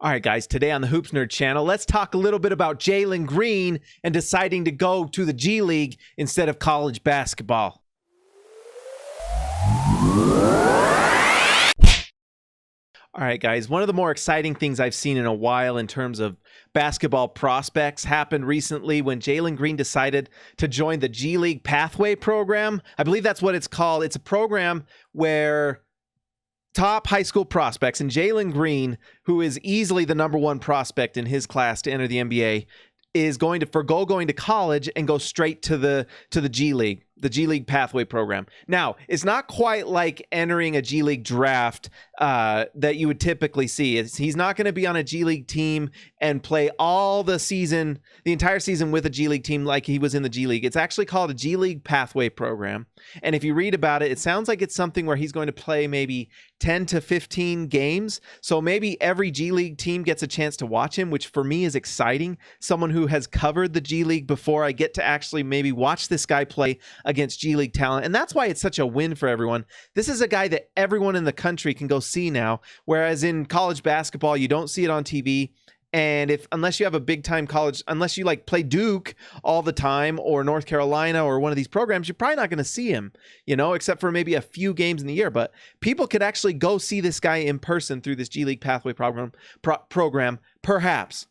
All right, guys, today on the Hoops Nerd channel, let's talk a little bit about Jalen Green and deciding to go to the G League instead of college basketball. All right, guys, one of the more exciting things I've seen in a while in terms of basketball prospects happened recently when Jalen Green decided to join the G League Pathway program. I believe that's what it's called. It's a program where top high school prospects, and Jalen Green, who is easily the number one prospect in his class to enter the NBA, is going to forgo going to college and go straight to the G League, the G League Pathway program. Now, it's not quite like entering a G League draft that you would typically see. He's not going to be on a G League team and play all the season, the entire season with a G League team like he was in the G League. It's actually called a G League Pathway program. And if you read about it, it sounds like it's something where he's going to play maybe 10 to 15 games. So maybe every G League team gets a chance to watch him, which for me is exciting. Someone who has covered the G League before, I get to actually maybe watch this guy play against G League talent. And that's why it's such a win for everyone. This is a guy that everyone in the country can go see now, whereas in college basketball, you don't see it on TV. And unless you have a big time college, unless you like play Duke all the time or North Carolina or one of these programs, you're probably not going to see him, except for maybe a few games in the year. But people could actually go see this guy in person through this G League Pathway program, perhaps.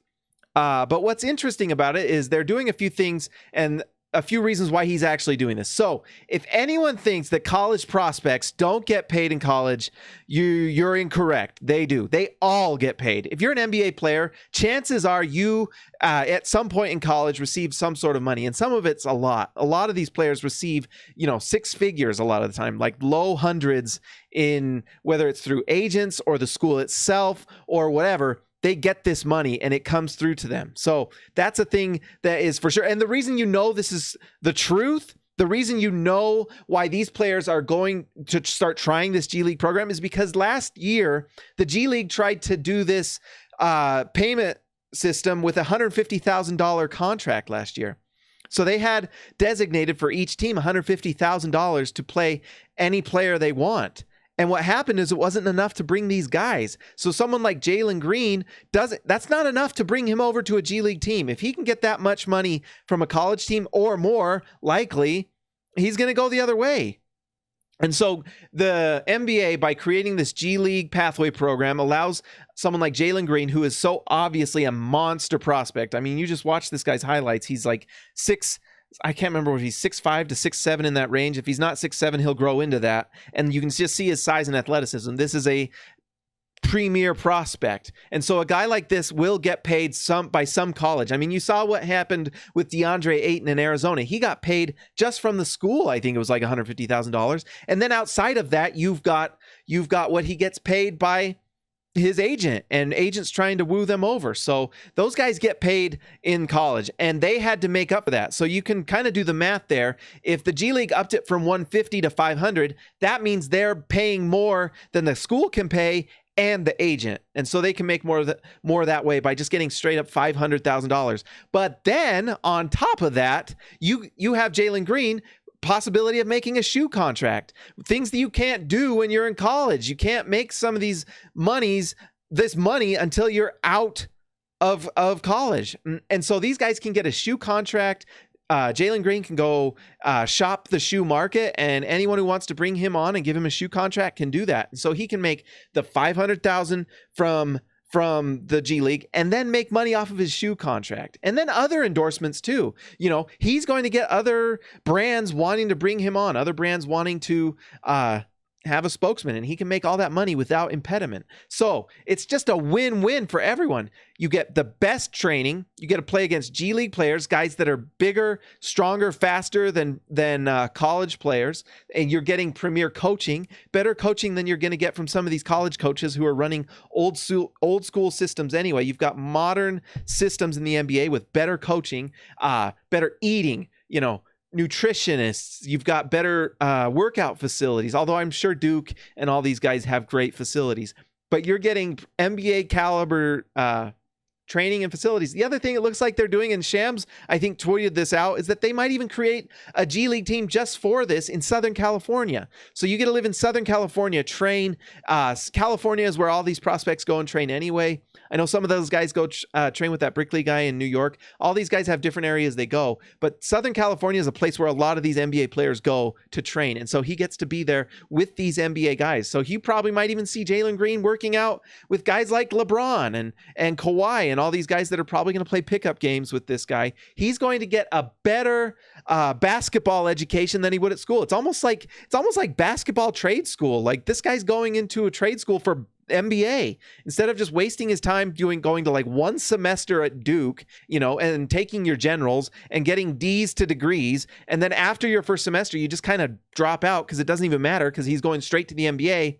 But what's interesting about it is they're doing a few things and a few reasons why he's actually doing this. So if anyone thinks that college prospects don't get paid in college, you're incorrect. They do. They all get paid. If you're an NBA player, chances are you at some point in college receive some sort of money, and some of it's a lot. A lot of these players receive, six figures a lot of the time, like low hundreds in whether it's through agents or the school itself or whatever. They get this money and it comes through to them. So that's a thing that is for sure. And the reason this is the truth, the reason why these players are going to start trying this G League program is because last year, the G League tried to do this payment system with a $150,000 contract last year. So they had designated for each team $150,000 to play any player they want. And what happened is it wasn't enough to bring these guys. So someone like Jalen Green that's not enough to bring him over to a G League team. If he can get that much money from a college team or more, likely he's going to go the other way. And so the NBA, by creating this G League Pathway program, allows someone like Jalen Green, who is so obviously a monster prospect. I mean, you just watch this guy's highlights. He's like I can't remember if he's 6'5" to 6'7" in that range. If he's not 6'7", he'll grow into that. And you can just see his size and athleticism. This is a premier prospect. And so a guy like this will get paid by some college. I mean, you saw what happened with DeAndre Ayton in Arizona. He got paid just from the school. I think it was like $150,000. And then outside of that, you've got what he gets paid by his agent, and agents trying to woo them over. So those guys get paid in college, and they had to make up for that. So you can kind of do the math there. If the G League upped it from 150 to 500, that means they're paying more than the school can pay and the agent. And so they can make more that way by just getting straight up $500,000. But then on top of that, you have Jalen Green, possibility of making a shoe contract, things that you can't do when you're in college. You can't make some of this money until you're out of college. And so these guys can get a shoe contract. Jalen Green can go shop the shoe market, and anyone who wants to bring him on and give him a shoe contract can do that. And so he can make the $500,000 from the G League and then make money off of his shoe contract, and then other endorsements too. He's going to get other brands wanting to bring him on, other brands wanting to have a spokesman, and he can make all that money without impediment. So it's just a win-win for everyone. You get the best training. You get to play against G League players, guys that are bigger, stronger, faster than college players, and you're getting premier coaching, better coaching than you're going to get from some of these college coaches who are running old school systems anyway. You've got modern systems in the NBA with better coaching, better eating, nutritionists. You've got better workout facilities, although I'm sure Duke and all these guys have great facilities. But you're getting NBA caliber training and facilities. The other thing it looks like they're doing, and Shams, I think, tweeted this out, is that they might even create a G League team just for this in Southern California. So you get to live in Southern California, train. California is where all these prospects go and train anyway. I know some of those guys go train with that Brickley guy in New York. All these guys have different areas they go, but Southern California is a place where a lot of these NBA players go to train. And so he gets to be there with these NBA guys. So you probably might even see Jalen Green working out with guys like LeBron and Kawhi and all these guys that are probably going to play pickup games with this guy. He's going to get a better basketball education than he would at school. It's almost like basketball trade school. Like, this guy's going into a trade school for MBA instead of just wasting his time going to like one semester at Duke, and taking your generals and getting D's to degrees. And then after your first semester, you just kind of drop out because it doesn't even matter because he's going straight to the NBA.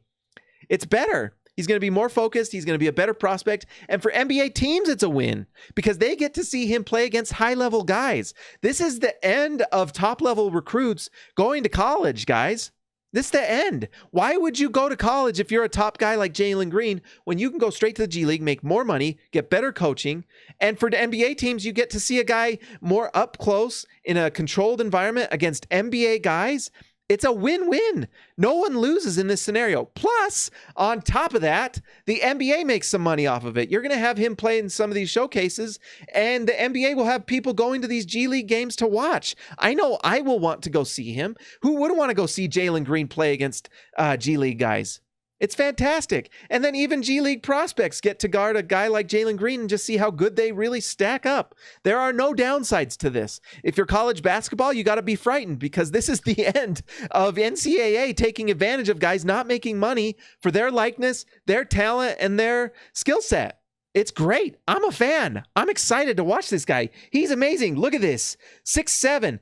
It's better. He's going to be more focused. He's going to be a better prospect. And for NBA teams, it's a win because they get to see him play against high-level guys. This is the end of top-level recruits going to college, guys. This is the end. Why would you go to college if you're a top guy like Jalen Green when you can go straight to the G League, make more money, get better coaching? And for the NBA teams, you get to see a guy more up close in a controlled environment against NBA guys. It's a win-win. No one loses in this scenario. Plus, on top of that, the NBA makes some money off of it. You're going to have him play in some of these showcases, and the NBA will have people going to these G League games to watch. I know I will want to go see him. Who wouldn't want to go see Jalen Green play against G League guys? It's fantastic. And then even G League prospects get to guard a guy like Jalen Green and just see how good they really stack up. There are no downsides to this. If you're college basketball, you got to be frightened because this is the end of NCAA taking advantage of guys not making money for their likeness, their talent, and their skill set. It's great. I'm a fan. I'm excited to watch this guy. He's amazing. Look at this. 6'7".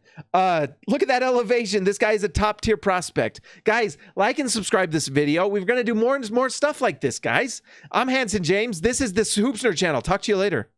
Look at that elevation. This guy is a top-tier prospect. Guys, like and subscribe this video. We're going to do more and more stuff like this, guys. I'm Hanson James. This is the Hoopsner channel. Talk to you later.